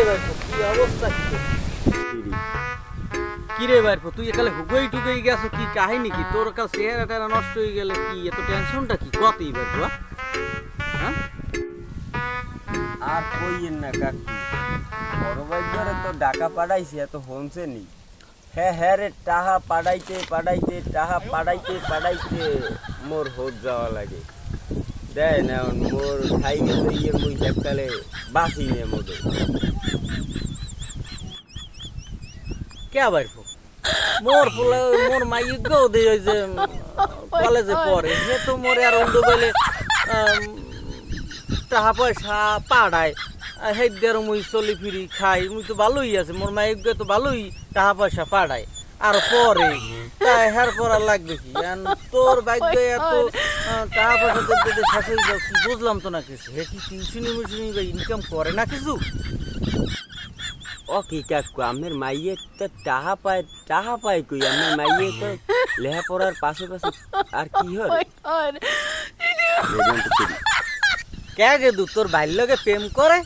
কি অবস্থা কি রে ভাই তুই একালে হুগই টুগই গেছো কি কাহিনী কি তোর কাল চেহারা টেরা নষ্ট হয়ে গেলে কি এত টেনশনটা কি কতই ভাই হ্যাঁ আর কইয়েন না কাকু বড় ভাই ধরে তো ডাকা পাঠাইছি এত হনছে নি হ্যাঁ রে টাহা পাড়াইতে মোর হোক যাওয়া লাগে দেয় না মোর খাই গেলে মুই এককালে বাসি নিয়ে মোদের কে ভাই মোর পোলা মোর মাইগো দে ওই যে কলেজে পড়ে সে তো মোরে আর অন্ধ বলে টাকা পয়সা পাড়ায় হেদার মুই চলি ফিরি খাই মুই তো ভালোই আছে মোর মাইগো তো ভালোই টাকা পয়সা পাড়ায় আর পরে তাই হের পড়া লাগবে কি তোর ভাগ্য এত টাকা পয়সা দেখতে শেষ হয়ে যাও কি বুঝলাম তো না কিছু হে কি টিউশনি মিউশনি বা ইনকাম করে না কিছু ও কি কাকু আমের মাইয়ে তো টাহা পায় কই আমের মাইয়ে তো লেখাপড়ার পাশাপাশি আর কি হয় কে গে তোর ভাইয়ের লগে প্রেম করে